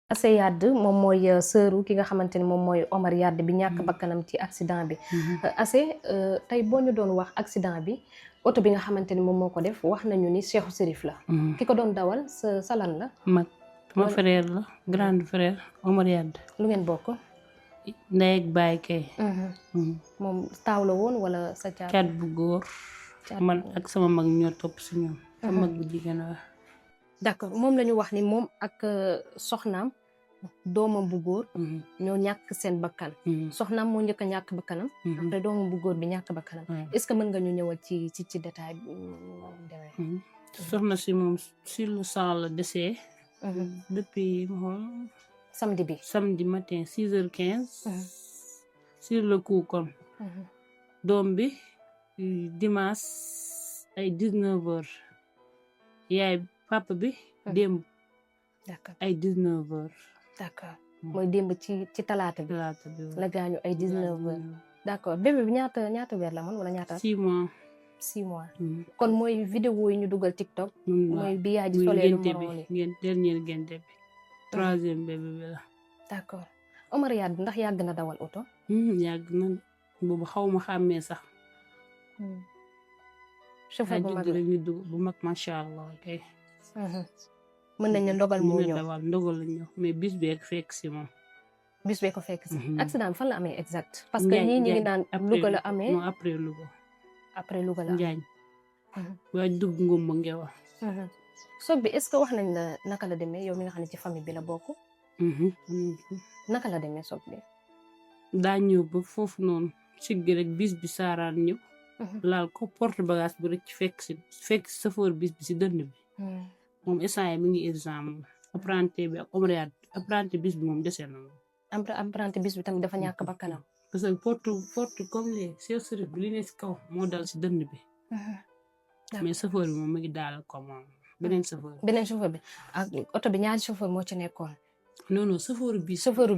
Assey Yade moom mooy sëru ki nga xamante ni moom mooy Omar Yade bi ñàkk bakkanam ci accident bi. Assey tey boo ñu doon wax accident bi oto bi nga xamante ni moom moo ko def wax nañu ni Cheikhou Chérif la. ki ko doon dawal sa lan la. mag sama frère la grand frère Omar Yade. lu ngeen bokk. ndey ak baay kay. moom taaw la woon wala sa caat bu góor. man ak sama mag ñoo topp si ñoom. sama mag bu jigéen la. d'accord moom la ñu wax ni moom ak soxnaam doomam bu góor. ñoo ñàkk seen bakkan. soxnaam moo njëkk a ñàkk bakkanam. après doomam bu góor bi ñàkk bakkanam. est-ce que mën nga ñu ñëwal ci détail bi demee. soxna si moom sur le sang la décès. depuis samedi bi. samedi matin 6h15. sur le coup kon. doom bi dimanche ay 19h. yaay papa bi démb. d'accord ay 19h. d'accord mooy démb ci talaata bi. la gaañu ay 19h. d'accord bébé bi ñaata weer la moon wala ñaata. 6 mois. 6 mois. kon mooy vidéo yi ñu dugal TikTok. mooy bi yaay ji solee lu moroom bi dernier gente bi. 3e bébé bi la. d'accord Omar Yade ndax yàgg na dawal oto. yàgg na boobu xaw ma xàmmee sax. chauffeur bu mag rek ñu dugg bu mag macha allah kay. mën nañ ne ndogal moo ñëw dawal ndogal la ñëw mais bis bee fekk si moom. bis bee ko fekk si. accident bi fan la amee exact. parce que ñii ñi ngi naan Louga la amee. non après Louga. après Louga la Njaañ. waaye dugg ngomba ngewa. soog bi est-ce que wax nañ la naka la demee yow mi nga xam ne ci famille bi la bokk. naka la demee soog bi. daa ñëw ba foofu noonu siggi rek bis bi saaraan ñëw. laal ko porte bagage bi rek fekk si chauffeur bis bi si dënn bi. moom instant yi mi ngi examen apprenti bi ak Omar Yade apprenti bis bi moom dese na moom. apprenti bis bi tamit dafa ñàkk bakkanam. parce que porte comme les Cheikhou Chérif bi li ne si kaw moo dal si dënn bi. mais chauffeur bi moom mi ngi daal comme beneen chauffeur bi ak oto bi ñaari chauffeur moo ci nekkoon. non chauffeur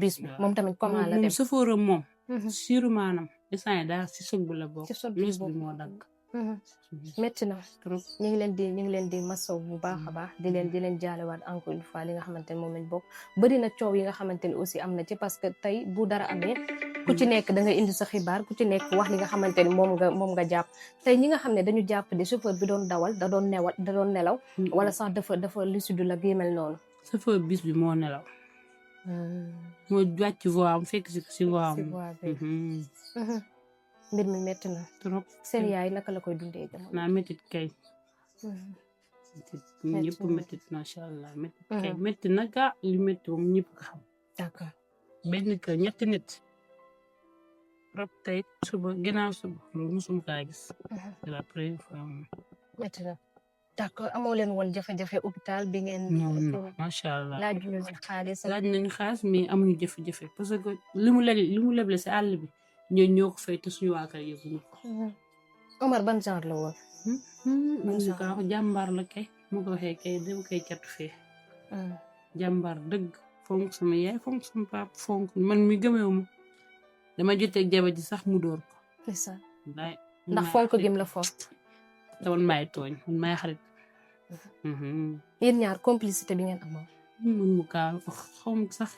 bis bi moom tamit comment la dem moom chauffeur am moom. siiru maanaam instant yi daal si sog bi la bokk. loos bi moo dagg. metti na trop ñu ngi leen di masaw bu baax a baax di leen jaalewaat encore une fois li nga xamante ne moom lañ bokk bëri na coow yi nga xamante ne aussi am na ci parce que tey bu dara amee ku ci nekk da nga indi sa xibaar ku ci nekk wax li nga xamante ne moom nga jàpp tey ñi nga xam ne dañu jàpp ne chauffeur bi doon dawal da doon nelaw wala sax dafa lucide la gémel noonu. chauffeur bis bi moo nelaw. moo wàcc voie am fekk si voie am. mbir mi métti na trop. seen yaay naka la koy dundee jamono. naa méttit kay. ñëpp méttit macha allah méttit kay métti na gaa li métti moom ñëpp ko xam. d'accord benn kër ñetti nit. rab tey suba ginnaaw suba loolu mosuma kaa gis. c'est la première fois. métti na d'accord amoo leen woon jafe-jafe hôpital bi ngeen. non macha allah laaj nañu xaalis. laaj nañu xaalis mais amuñu jafe-jafe parce que li mu leble si àll bi. ñoo ko fay te suñu waa kër yëguñu ko. Omar ban genre la woon. man su ko wax jàmbaar la kay mu ko waxee kay dem koy catu fee. jàmbaar dëgg fonk sama yaay fonk sama pap fonk man mi gëmeewu ma dama jotee ak jabar ji sax mu dóor ko. c'est ça ndax fonk gim la fonk. te man maay tooñ man maay xarit. yéen ñaar complicité bi ngeen amoon. mun mu kaa xaw ma sax.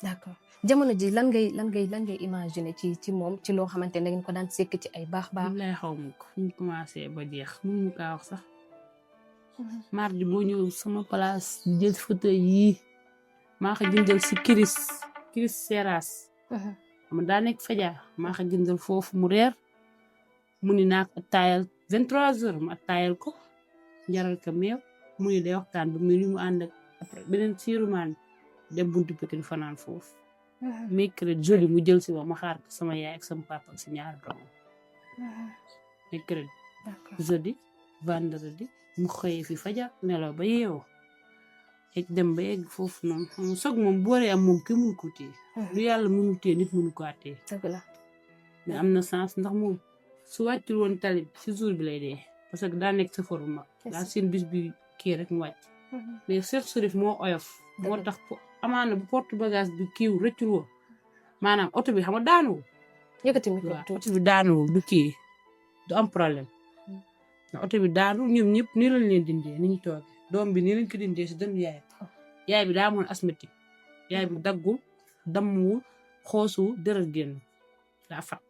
d'accord jamono ji lan ngay imaginer ci moom ci loo xamante ne da ngeen ko daan sekk ci ay baax. lay xaw ma ko fu ñu commencé ba jeex mun mu kaa wax sax. mardi boo ñëw sama place jël fauteuil yii maa ko jëndal si Chris Seras. xam daa nekk faja maa ko jëndal foofu mu reer mu ni naa ko taayal 23h mu taayal ko jaral ko meew mu ni day waxtaan ba mu mu ànd ak après beneen siirumaan dem buntu Pikine fanaan foofu. mercredi jeudi mu jël si ba ma xaar ko sama yaay ak sama papa ak si ñaar doomam. mercredi jeudi vendredi mu xëyee fi fajar nelaw ba yeewoo ek dem ba yegg foofu noonu xam nga soog moom booree am moom kenn mënu ko téye. lu yàlla mënu téye nit mënu ko téye. dëgg la mais am na sens ndax moom su wàccul woon tali bi si jour bi lay dee parce que daa nekk sa for bu mag. daa seen bis bi kii rek mu wàcc. mais Cheikhou Chérif moo oyof. moo tax amaana bu porte bagage bi kiiw rëccul woon maanaam oto bi xam nga daanuwul. yëkkati micro oto bi daanuwul du kii du am problème. oto bi daanu ñoom ñëpp nii lañ leen dindee ni ñu toogee. doom bi nii lañ ko dindee si dënnu yaay bi daa amoon asthmatique yaay bi daggul dammuwul xoosuwul deret génn daa fat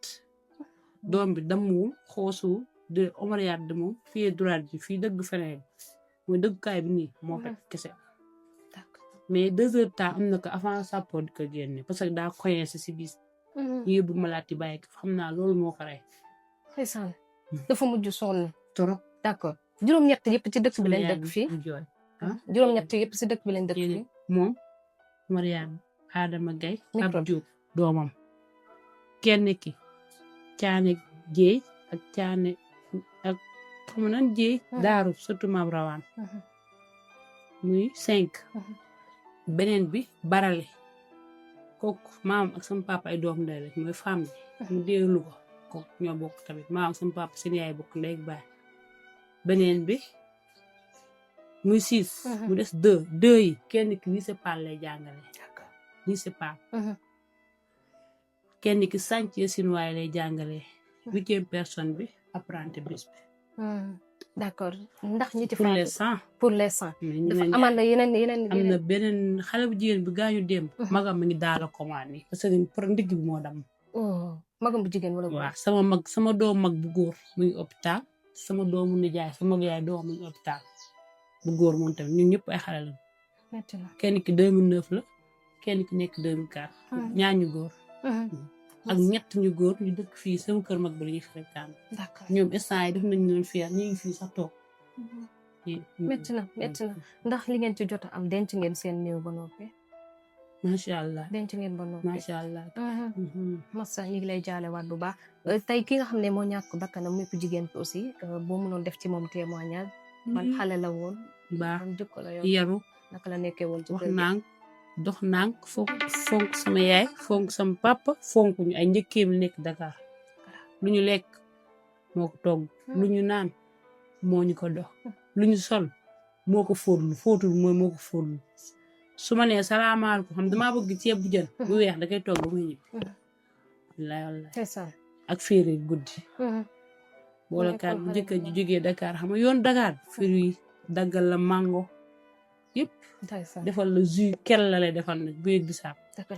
doom bi dammuwul xoosuwul de omariat de moom fii droite bi fii dëgg feneen mooy dëggukaay bi nii moo fekk kese mais 2 heures temps am na ko avant sappo di ko génne parce que daa coincé si bis ñu yóbbu malaat yi bàyyi ko xam naa loolu moo ko rey ndeysaan dafa mujj sonn trop d'accord juróom-ñett yëpp ci dëkk bi lañ dëkk fii juróom-ñett yëpp si dëkk bi lañ dëkk fii moom Mariama Adama Gaye Pape Diop doomam kenn ki caane jéey ak caane ak xam nan jéey daaru surtout maam rawaan muy 5 beneen bi barale kooku maam ak sama papa ay doom ndey la mooy femme bi mu deelu ko kooku ñoo bokk tamit maam ak sama papa seen yaay bokk ndey ak baay beneen bi muy 6 mu des 2 yi kenn ki lycée Pal lay jàngale lycée Pal kenn ki chantier chinois lay jàngale 8e personne bi apprenti bis bi d'accord ndax ñi ci pour l'instant dafa amal na yeneen am na beneen xale bu jigéen bi gaañu démb magam mi ngi daala commande yi parce que pour ndigg bi moo dam magam bu jigéen wala waaw sama doom mag bu góor mu ngi hôpital sama doomu nijaay sama yaay doom mu ngi hôpital bu góor moom tamit ñun ñëpp ay xale la kenn ki 2009 la kenn ki nekk 2004 ñaar ñu góor ak ñett ñu góor ñu dëkk fii sama kër mag ba la ñuy fréquenté ñoom instant yi def nañ leen fier ñu ngi fii sax toog métti na ndax li ngeen ci jot am denc ngeen seen néew ba noppi macha allah denc ngeen ba noppi macha allah massa ñu ngi lay jaalewaat bu baax tey ki nga xam ne moo ñàkk bakkanam muy ku jigéen ko aussi boo mënoon def ci moom témoignage man xale la woon baax jikko la yaru naka la nekkee woon ci wax nànk dox nànk fonk sama yaay fonk sama papa fonk ñu ay njëkkeem nekk Dakar lu ñu lekk moo ko togg lu ñu naan moo ñu ko dox lu ñu sol moo ko fóotul mooy moo ko fóotlu su ma nee salaamaaleykum xam damaa bëgg ceeb bu jën bu weex da koy togg ba muy ñibbi wallaay ak féeri guddi boole kaat bu jëkkër ji jógee Dakar xam nga yoon Dakar féeri yi daggal la mango yëpp defal la jus kel la lay defal nag bu yëg bisaab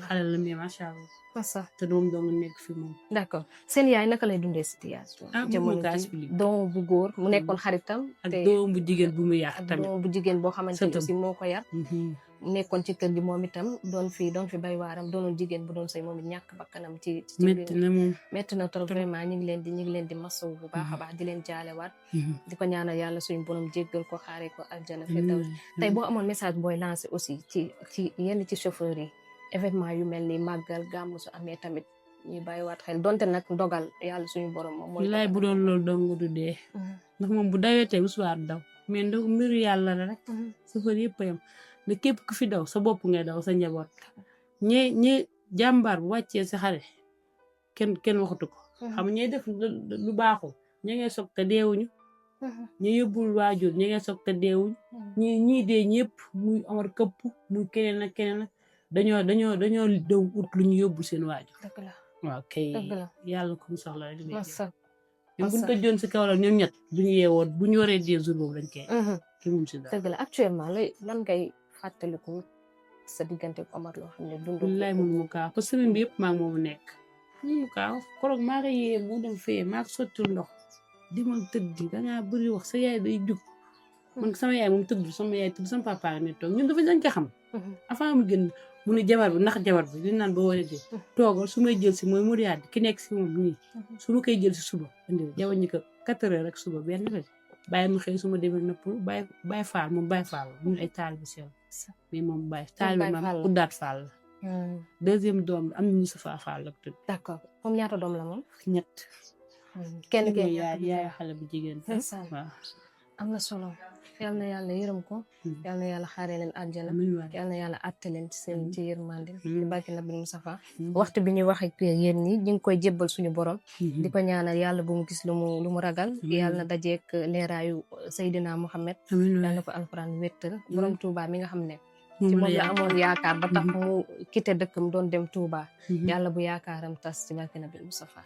xale la mais macha allah te doom dong nekk fi moom d'accord seen yaay naka lay dundee situation jamono ji doom bu góor mu nekkoon xaritam ak doom bu jigéen bu mu yar tamit doom bu jigéen boo xamante ni aussi moo ko yar nekkoon ci kër gi moom itam doon fi bay waaram doonoon jigéen bu doon sëy moom it ñàkk bakkanam ci métti na trop vraiment ñu ngi leen di masaw bu baax a baax di leen jaalewaat di ko ñaanal yàlla suñu borom jéggal ko xaare ko aljana firdaws tey boo amoon message booy lancé aussi ci yenn ci chauffeur yi événement yu mel ni màggal gàmmu su amee tamit ñuy bàyyiwaat xel donte nag ndogal yàlla suñu borom moom mooy laay bu doon loolu dong du dee ndax moom bu dawee tey bu suwaar daw mais ndax mbiru yàlla la rek chauffeur yëpp yam ne képp ku fi daw sa bopp ngay daw sa njaboot ñi jàmbaar bu wàccee si xare kenn waxatu ko xam ñay def lu baaxul ña ngay soog te deewuñu ñu yóbbul waajur ña ngay soog te deewuñu ñii dee ñëpp muy Omar këpp muy keneen ak keneen ak dañoo daw ut lu ñu yóbbu seen waajur waaw kay yàlla ko mu soxla rek ñoom buñu tëjoon si kaw la ñoom ñett duñu yeewoon bu ñu waree dee jour boobu dañ koy ki moom si dara dëgg la actuellement lan ngay fàttaliku sa diggante ak Omar loo xam ne dund lay mun mu kaaw parce que semaine bi yëpp maa ngi moomu nekk mu kaaw koroog maa ko yee mu dem fee maa ko sottul ndox demal tëddi dangaa bëri wax sa yaay day jug man sama yaay moom tëdd sama yaay tëdd sama papa ne toog ñun dafa dañ ko xam avant mu gën mu ne jabar bi ndax jabar bi li naan ba wala dee toogal su may jël si mooy muriyaat ki nekk si moom nii su ma koy jël si suba indi jabar ñi ko 4 heures rek suba benn la bàyyi mu xëy su ma demee nëpp bàyyi faal moom bàyyi faal la ñun ay taal bi seel mais moom bàyyi taal bi maam uddaat faal la deuxième doom bi am na Moustapha Fall la tudd d'accord moom ñaata doom la moom ñett kenn ki yaay xale bu jigéen waaw am na solo yal na yàlla yërëm ko yal na yàlla xaaree leen àjjana yal na yàlla àtte leen ci seen ci yërmande di barke Nabi Moustapha waxtu bi ñuy wax ak yéen ñi ñu ngi koy jébbal suñu borom di ko ñaanal yàlla bu mu gis lu mu ragal yàlla na dajeek leeraayu Seydina Muhammad yal na ko alxuraan wéttal borom Touba mi nga xam ne ci moom la amoon yaakaar ba tax mu quitté dëkkam doon dem Touba yàlla bu yaakaaram tas ci barke Nabi Moustapha